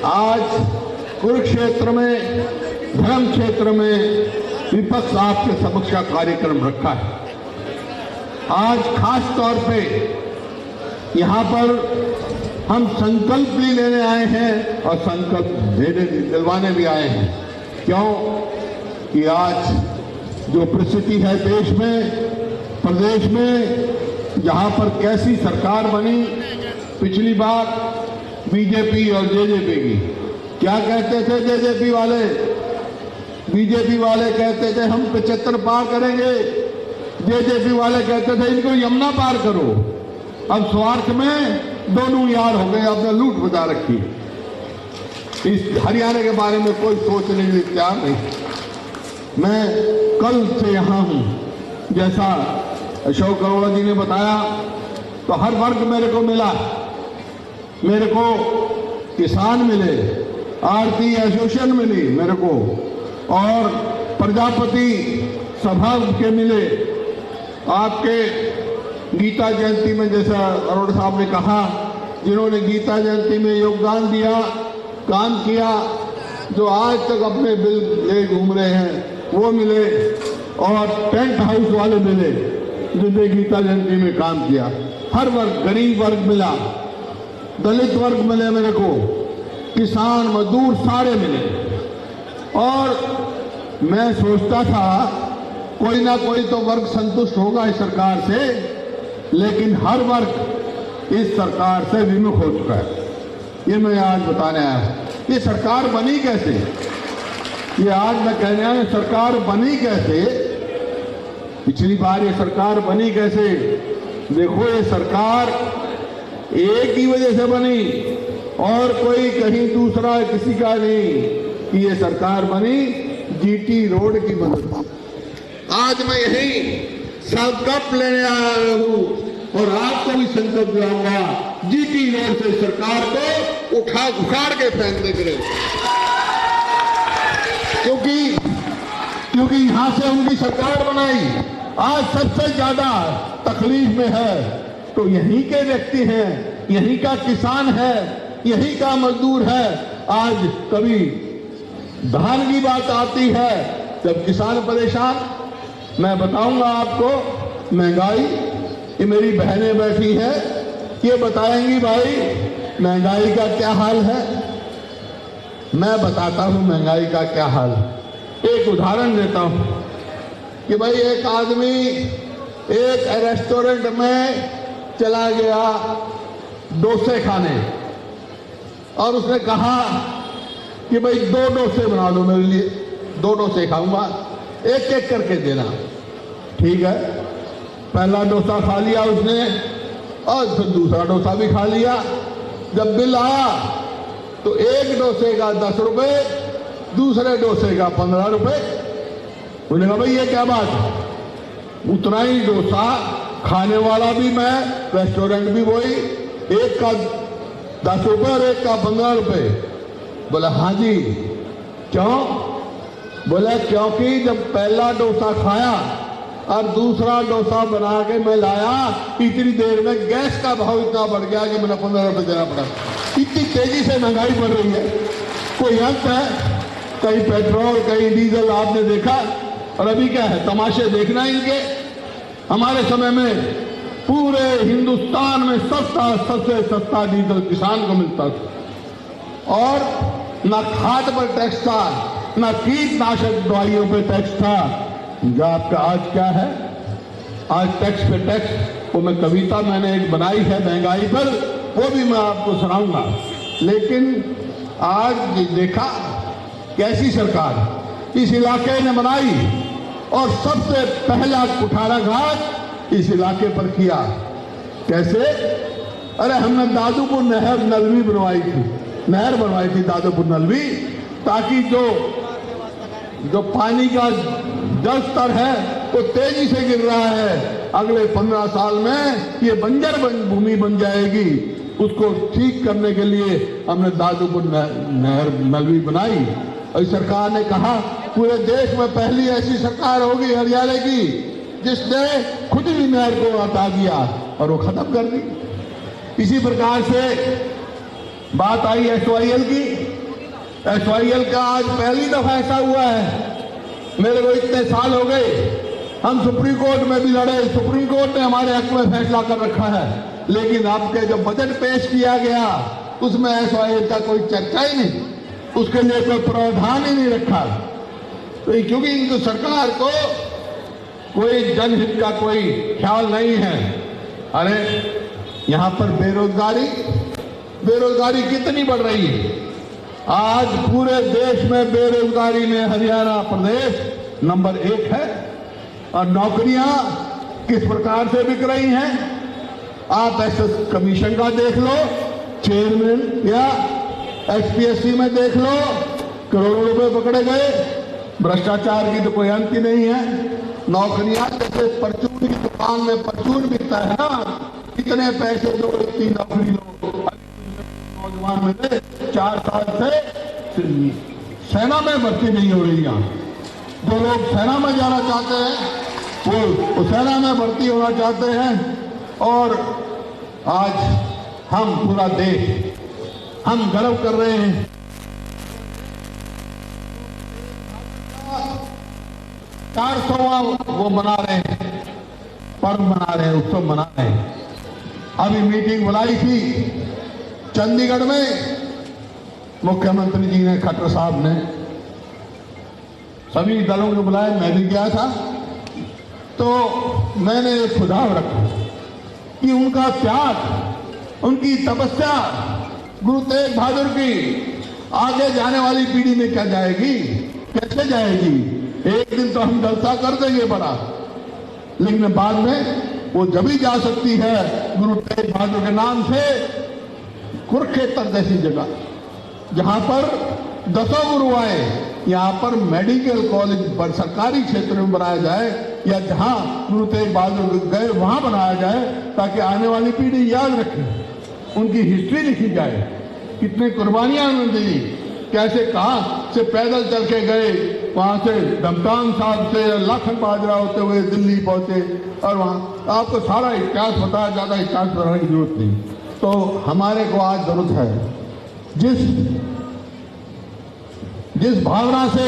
आज कुरुक्षेत्र में, धर्म क्षेत्र में विपक्ष आपके समक्ष का कार्यक्रम रखा है। आज खास तौर पे यहाँ पर हम संकल्प भी लेने आए हैं और संकल्प दिलवाने भी आए हैं। क्यों कि आज जो परिस्थिति है देश में, प्रदेश में, जहाँ पर कैसी सरकार बनी, पिछली बार बीजेपी और जेजेपी की, क्या कहते थे जेजेपी वाले? बीजेपी वाले कहते थे हम 75 पार करेंगे, जेजेपी वाले कहते थे इनको यमुना पार करो। अब स्वार्थ में दोनों यार हो गए, आपने लूट बजा रखी। इस हरियाणा के बारे में कोई सोचने के लिए तैयार नहीं। मैं कल से यहाँ हूँ, जैसा अशोक अरोड़ा जी ने बताया, तो हर वर्ग मेरे को मिला। मेरे को किसान मिले, आरती एसोसिएशन मिली मेरे को, और प्रजापति सभा के मिले। आपके गीता जयंती में, जैसा अरोड़ा साहब ने कहा, जिन्होंने गीता जयंती में योगदान दिया, काम किया, जो आज तक अपने बिल ले घूम रहे हैं, वो मिले। और टेंट हाउस वाले मिले जिन्होंने गीता जयंती में काम किया। हर वर्ग, गरीब वर्ग मिला, दलित वर्ग मिले मेरे को, किसान मजदूर सारे मिले। और मैं सोचता था कोई ना कोई तो वर्ग संतुष्ट होगा इस सरकार से, लेकिन हर वर्ग इस सरकार से विमुख हो चुका है। ये मैं आज बताने आया हूं। ये सरकार बनी कैसे? ये आज मैं कहने आया, सरकार बनी कैसे? पिछली बार ये सरकार बनी कैसे? देखो, ये सरकार एक ही वजह से बनी और कोई कहीं दूसरा किसी का नहीं, कि ये सरकार बनी जीटी रोड की मदद से। आज मैं यही संकल्प लेने आया हूं और आपको भी संकल्प दिलाऊंगा, जीटी रोड से सरकार को उखाड़ के फेंकने के लिए। क्योंकि यहां से उनकी सरकार बनाई। आज सबसे ज्यादा तकलीफ में है तो यहीं के व्यक्ति हैं, यहीं का किसान है, यहीं का मजदूर है। आज कभी धान की बात आती है, जब किसान परेशान, मैं बताऊंगा आपको, महंगाई, ये मेरी बहनें बैठी है, ये बताएंगी भाई महंगाई का क्या हाल है। मैं बताता हूं महंगाई का क्या हाल है। एक उदाहरण देता हूं कि भाई एक आदमी एक रेस्टोरेंट में चला गया डोसे खाने, और उसने कहा कि भाई 2 डोसे बना दो मेरे लिए, 2 डोसे खाऊंगा, एक एक करके देना। ठीक है, पहला डोसा खा लिया उसने और फिर दूसरा डोसा भी खा लिया। जब बिल आया तो एक डोसे का 10 रुपए, दूसरे डोसे का 15 रुपए। उन्होंने कहा भाई ये क्या बात है? उतना ही डोसा खाने वाला भी मैं, रेस्टोरेंट भी वही, एक का 10 रुपए और एक का 15 रुपए। बोला हाँ जी, क्यों? बोला क्योंकि जब पहला डोसा खाया और दूसरा डोसा बना के मैं लाया, इतनी देर में गैस का भाव इतना बढ़ गया कि मैंने 15 रुपए देना पड़ा। इतनी तेजी से महंगाई बढ़ रही है, कोई अंत है? कहीं पेट्रोल, कहीं डीजल आपने देखा, और अभी क्या है, तमाशे देखना इनके। हमारे समय में पूरे हिंदुस्तान में सबसे सस्ता डीजल किसान को मिलता था, और न खाद पर टैक्स था, न कीटनाशक दवाइयों पे टैक्स था। जो आपका आज क्या है, आज टैक्स पे टैक्स। वो मैं कविता मैंने एक बनाई है महंगाई पर, वो भी मैं आपको सुनाऊंगा। लेकिन आज देखा कैसी सरकार इस इलाके ने बनाई, और सबसे पहला कुठाराघात इस इलाके पर किया। कैसे? अरे हमने दादूपुर नहर नलवी बनवाई थी, नहर बनवाई थी दादूपुर नलवी, ताकि जो पानी का जल स्तर है वो तेजी से गिर रहा है, अगले 15 साल में ये बंजर भूमि बन जाएगी। उसको ठीक करने के लिए हमने दादूपुर नहर नलवी बनाई। और सरकार ने कहा पूरे देश में पहली ऐसी सरकार होगी हरियाणा की जिसने खुद ही नहर को हटा दिया और वो खत्म कर दी। इसी प्रकार से बात आई SYL की। SYL का आज पहली दफा ऐसा हुआ है, मेरे को इतने साल हो गए, हम सुप्रीम कोर्ट में भी लड़े, सुप्रीम कोर्ट ने हमारे हक में फैसला कर रखा है, लेकिन आपके जब बजट पेश किया गया उसमें SYL का कोई चर्चा ही नहीं, उसके लिए कोई प्रावधान ही नहीं रखा। तो क्योंकि इनको सरकार को कोई जनहित का कोई ख्याल नहीं है। अरे यहां पर बेरोजगारी कितनी बढ़ रही है। आज पूरे देश में बेरोजगारी में हरियाणा प्रदेश नंबर 1 है और नौकरियां किस प्रकार से बिक रही हैं। आप एसएस कमीशन का देख लो, चेयरमैन या HPSC में देख लो, करोड़ों रुपए पकड़े गए। भ्रष्टाचार की तो कोई अंत ही नहीं है। नौकरियां जैसे परचून की दुकान में परचून बिकता है ना, कितने पैसे दो इतनी नौकरी लो। नौजवान मिले 4 साल से सेना में भर्ती नहीं हो रही। यहाँ जो लोग सेना में जाना चाहते हैं वो सेना में भर्ती होना चाहते हैं। और आज हम पूरा देश हम गर्व कर रहे हैं। 400वां वो मना रहे हैं, पर्व मना रहे हैं, उत्सव मना रहे हैं। अभी मीटिंग बुलाई थी चंडीगढ़ में, मुख्यमंत्री जी ने, खट्टर साहब ने, सभी दलों को बुलाया, मैं भी गया था। तो मैंने एक सुझाव रखा कि उनका त्याग, उनकी तपस्या गुरु तेग बहादुर की आगे जाने वाली पीढ़ी में क्या जाएगी, कैसे जाएगी। एक दिन तो हम जलसा कर देंगे बड़ा, लेकिन बाद में वो जब ही जा सकती है गुरु तेग बहादुर के नाम से। कुरुक्षेत्र जैसी जगह जहां पर 10 गुरु आए, यहाँ पर मेडिकल कॉलेज सरकारी क्षेत्र में बनाया जाए, या जहां गुरु तेग बहादुर गए वहां बनाया जाए, ताकि आने वाली पीढ़ी याद रखे, उनकी हिस्ट्री लिखी जाए, कितने कुर्बानियां उन्होंने दी, कैसे कहां से पैदल चल के गए, वहां से धमतान साहब से लाखन बाजरा होते हुए दिल्ली पहुंचे। और वहां आपको सारा इतिहास बताया, ज्यादा इतिहास बताने की जरूरत नहीं। तो हमारे को आज जरूरत है, जिस भावना से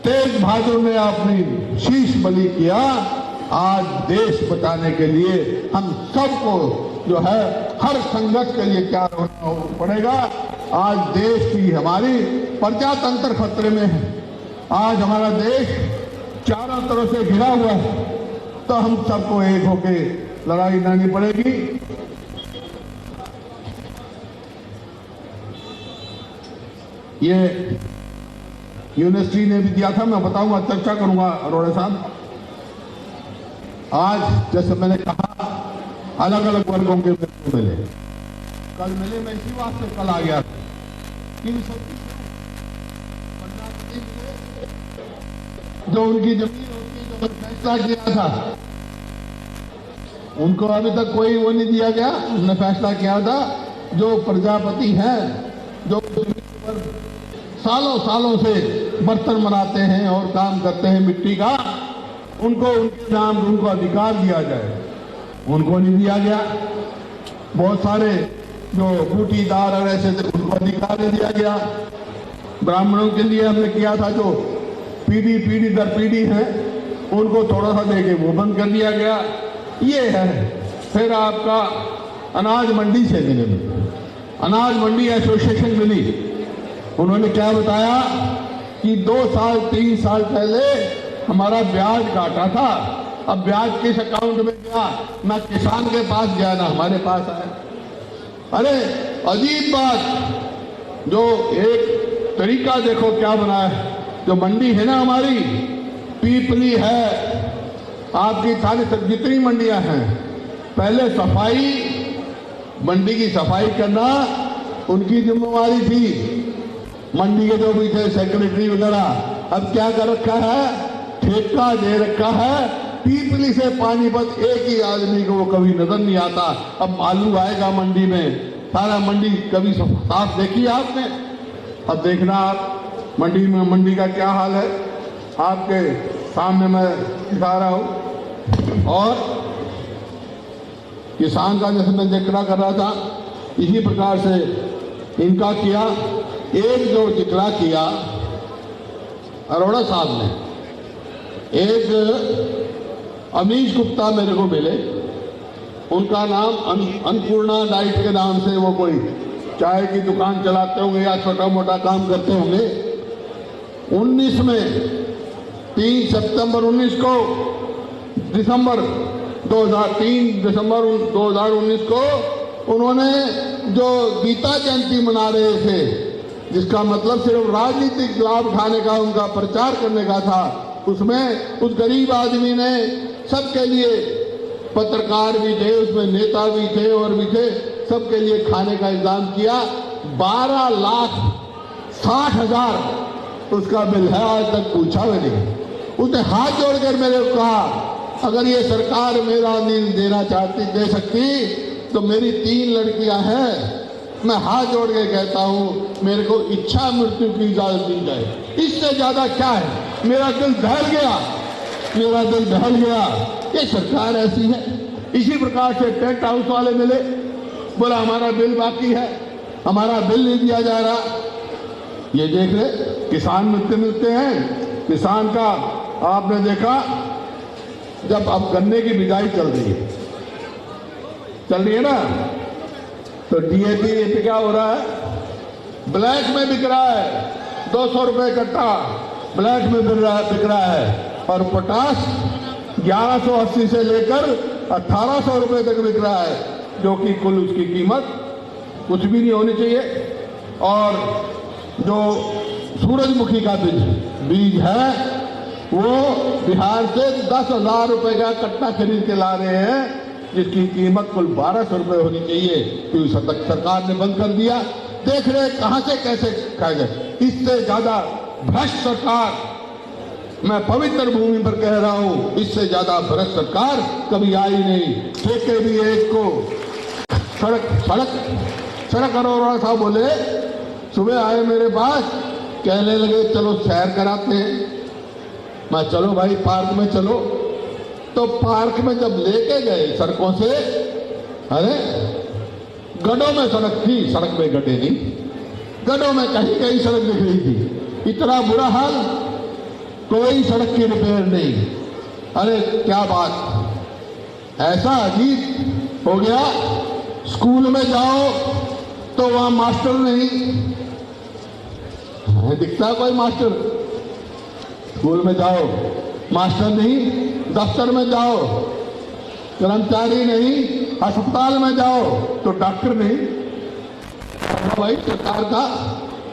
तेग बहादुर ने अपनी शीश बलि किया, आज देश बचाने के लिए हम सबको जो है हर संघर्ष के लिए क्या होना पड़ेगा। आज देश की हमारी प्रजातंत्र खतरे में है। आज हमारा देश चारों तरफ से घिरा हुआ है, तो हम सबको एक होके लड़ाई लड़नी पड़ेगी। ये यूनिवर्सिटी ने भी दिया था, मैं बताऊंगा, चर्चा करूंगा अरोड़ा साहब। आज जैसे मैंने कहा अलग अलग वर्गों के मिले, कल मिले, मैं इसी बात से कल आ गया था। जो उनकी जमीन होती, जो फैसला किया था, उनको अभी तक कोई वो नहीं दिया गया। उन्होंने फैसला किया था जो प्रजापति हैं, जो पर सालों सालों से बर्तन बनाते हैं और काम करते हैं मिट्टी का, उनको उनके नाम उनको अधिकार दिया जाए, उनको नहीं दिया गया। बहुत सारे जो बूटीदार और ऐसे थे, उनको अधिकार नहीं दिया गया। ब्राह्मणों के लिए हमने किया था, जो पीढ़ी दर पीढ़ी है, उनको थोड़ा सा देके वो बंद कर दिया गया। ये है। फिर आपका अनाज मंडी से मिले, अनाज मंडी एसोसिएशन मिली, उन्होंने क्या बताया कि 2 साल 3 साल पहले हमारा ब्याज काटा था, अब ब्याज किस अकाउंट में गया, ना किसान के पास गया ना हमारे पास आया। अरे अजीब बात। जो एक तरीका देखो क्या बना है, जो मंडी है ना हमारी, पीपली है, आपकी थाने तक जितनी मंडियां हैं, पहले सफाई, मंडी की सफाई करना उनकी जिम्मेवारी थी, मंडी के जो भी थे सेक्रेटरी वगैरह। अब क्या कर रखा है, ठेका दे रखा है। पीपली से पानीपत एक ही आदमी को वो कभी नजर नहीं आता। अब आलू आएगा मंडी में, सारा मंडी कभी साफ देखी आपने? अब देखना आप मंडी में, मंडी का क्या हाल है आपके सामने मैं दिखा रहा हूं। और किसान का जैसे मैं जिक्र कर रहा था, इसी प्रकार से इनका किया। एक जो जिक्र किया अरोड़ा साहब ने, एक अमीश गुप्ता मेरे को मिले, उनका नाम अन्नपूर्णा डाइट के नाम से वो कोई चाय की दुकान चलाते होंगे या छोटा मोटा काम करते होंगे। 19 में 3 सितंबर 19 को दिसंबर 2019 को उन्होंने जो गीता जयंती मना रहे थे, जिसका मतलब सिर्फ राजनीतिक लाभ उठाने का, उनका प्रचार करने का था, उसमें उस गरीब आदमी ने सबके लिए, पत्रकार भी थे उसमें, नेता भी थे और भी थे, सबके लिए खाने का इंतजाम किया। 12,60,000 उसका बिल है, आज तक पूछा भी नहीं। उसने हाथ जोड़कर मेरे को कहा, अगर ये सरकार मेरा नींद देना चाहती, दे सकती, तो मेरी 3 लड़कियां हैं, मैं हाथ जोड़ के कहता हूं मेरे को इच्छा मृत्यु की इजाजत दी जाए। इससे ज्यादा क्या है? मेरा दिल दहल गया, मेरा दिल दहल गया। ये सरकार ऐसी है। इसी प्रकार से टेंट हाउस वाले मिले, बोला हमारा बिल बाकी है, हमारा बिल नहीं दिया जा रहा। ये देख ले, किसान मिलते हैं। किसान का आपने देखा, जब अब गन्ने की बिजाई चल रही है ना, तो डीएपी क्या हो रहा है? ब्लैक में बिक रहा है, 200 रुपए कट्टा ब्लैक में बिक रहा है। और पोटाश 1180 से लेकर 1800 रुपए तक बिक रहा है, जो कि कुल उसकी कीमत कुछ भी नहीं होनी चाहिए। और जो सूरजमुखी का बीज है, वो बिहार से 10,000 रुपए का कट्टा खरीद के ला रहे हैं, जिसकी कीमत कुल 1200 रुपए होनी चाहिए। तो सरकार ने बंद कर दिया। देख रहे कहां से कैसे खाएगा। इससे ज्यादा भ्रष्ट सरकार, मैं पवित्र भूमि पर कह रहा हूं, इससे ज्यादा भ्रष्ट सरकार कभी आई नहीं। ठेके भी एक को सड़क अरोड़ा साहब बोले, सुबह आए मेरे पास, कहने लगे चलो सैर कराते हैं। मैं चलो भाई पार्क में चलो। तो पार्क में जब लेके गए सड़कों से, अरे गड्ढों में सड़क थी, सड़क में गड्ढे नहीं, गड्ढों में कहीं कहीं सड़क दिख रही थी। इतना बुरा हाल, कोई सड़क की रिपेयर नहीं। अरे क्या बात, ऐसा अजीब हो गया। स्कूल में जाओ तो वहां मास्टर नहीं दिखता, कोई मास्टर। स्कूल में जाओ मास्टर नहीं, दफ्तर में जाओ कर्मचारी नहीं, अस्पताल में जाओ तो डॉक्टर नहीं। भाई सरकार का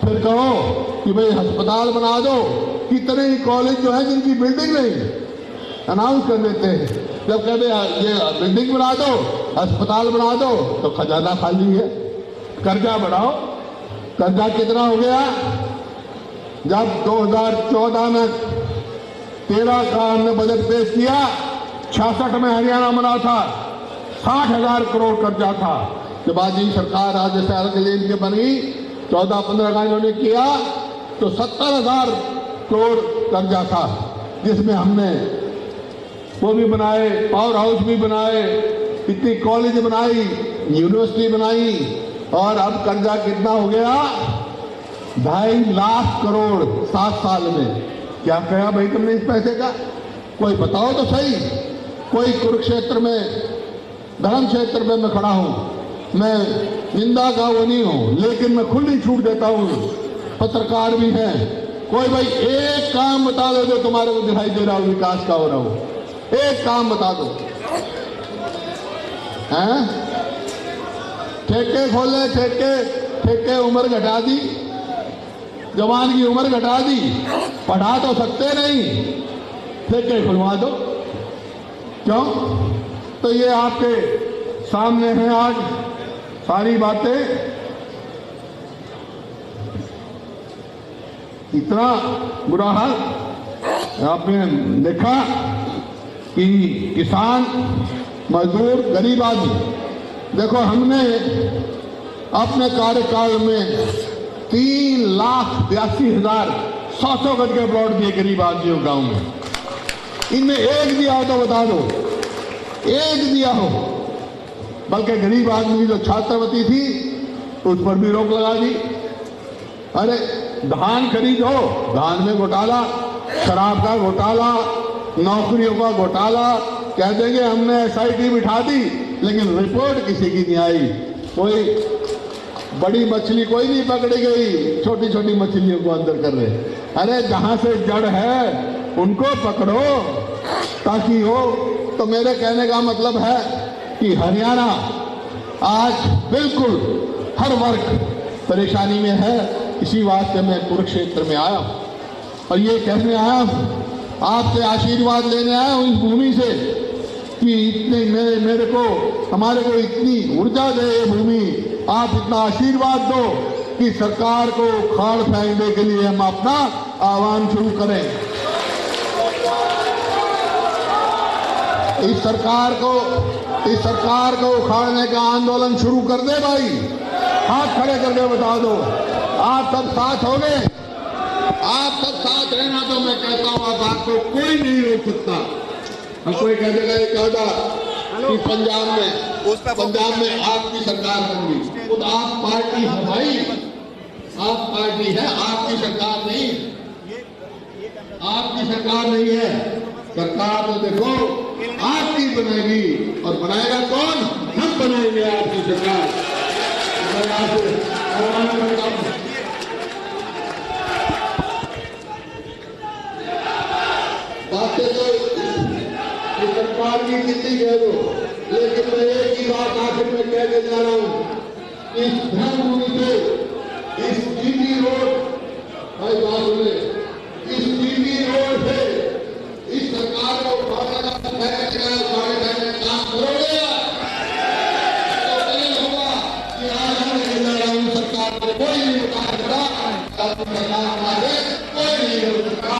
फिर कहो कि भाई अस्पताल बना दो। कितने ही कॉलेज जो है जिनकी बिल्डिंग नहीं, अनाउंस कर देते हैं, जब कहते ये बिल्डिंग बना दो, अस्पताल बना दो, तो खजाना खाली है। कर्जा बढ़ाओ। कर्जा कितना हो गया? जब 2014 में 13 का हमने बजट पेश किया, 66 में हरियाणा बना था, 60,000 करोड़ कर्जा था। जब आज ये सरकार राज्य सरकार के लिए इनके बनी, 14-15 का इन्होंने किया, तो 70,000 करोड़ कर्जा था, जिसमें हमने वो भी बनाए, पावर हाउस भी बनाए, इतनी कॉलेज बनाई, यूनिवर्सिटी बनाई। और अब कर्जा कितना हो गया? 2.5 लाख करोड़ 7 साल में। क्या कहा भाई तुमने इस पैसे का? कोई बताओ तो सही। कोई कुरुक्षेत्र में, धर्म क्षेत्र में मैं खड़ा हूं, मैं निंदा का वो नहीं हूं, लेकिन मैं खुली छूट देता हूं, पत्रकार भी हैं। कोई भाई एक काम बता दो जो तुम्हारे को दिखाई दे रहा हो विकास का हो रहा हो, एक काम बता दो। हैं? ठेके खोले, ठेके उम्र घटा दी, जवान की उम्र घटा दी, पढ़ा तो सकते नहीं, ठेके खुलवा दो। क्यों? तो ये आपके सामने है आज सारी बातें। इतना बुरा हाल आपने देखा कि किसान, मजदूर, गरीब आदमी। देखो हमने अपने कार्यकाल में 3,82,100 गज के प्लॉट दिए गरीब आदमियों गांव में। इनमें एक दिया हो तो बता दो, एक दिया हो। बल्कि गरीब आदमी जो छात्रवती थी उस पर भी रोक लगा दी। अरे धान खरीदो, धान में घोटाला, शराब का घोटाला, नौकरियों का घोटाला, कह देंगे हमने SIT बिठा दी, लेकिन रिपोर्ट किसी की नहीं आई। कोई बड़ी मछली कोई नहीं पकड़ी गई, छोटी छोटी मछलियों को अंदर कर रहे। अरे जहां से जड़ है उनको पकड़ो ताकि हो। तो मेरे कहने का मतलब है कि हरियाणा आज बिल्कुल हर वर्ग परेशानी में है। इसी वास्ते मैं कुरुक्षेत्र में आया और ये कहने आया, आपसे आशीर्वाद लेने आया हूं इस भूमि से कि इतने मेरे को हमारे को इतनी ऊर्जा दे ये भूमि, आप इतना आशीर्वाद दो कि सरकार को उखाड़ फेंकने के लिए हम अपना आह्वान शुरू करें। इस सरकार को उखाड़ने का आंदोलन शुरू कर दे भाई, हाथ खड़े करके बता दो। आप सब साथ हो गए, आप सब साथ रहना तो मैं कहता हूं अब आपको कोई नहीं रोक सकता। और कोई कह देगा ये कहता कि पंजाब में आपकी सरकार होगी, खुद आप पार्टी है भाई, आप पार्टी है, आपकी सरकार नहीं, आपकी सरकार नहीं है। सरकार तो देखो आपकी बनेगी, और बनाएगा कौन? हम बनाएंगे आपकी सरकार। बातें तो सरकार की कितनी कह दो, लेकिन मैं एक ही बात आखिर में कहने जा रहा हूं। इस धर्मभूमि से इस जीटी रोड, भाई बात सुने, इस जीटी रोड से इस सरकार को काम करोगे तो नहीं होगा कि आज हम कहने जा रहा हूं सरकार को कोई नहीं उतार सकता, सरकार हमारे कोई नहीं हो सकता।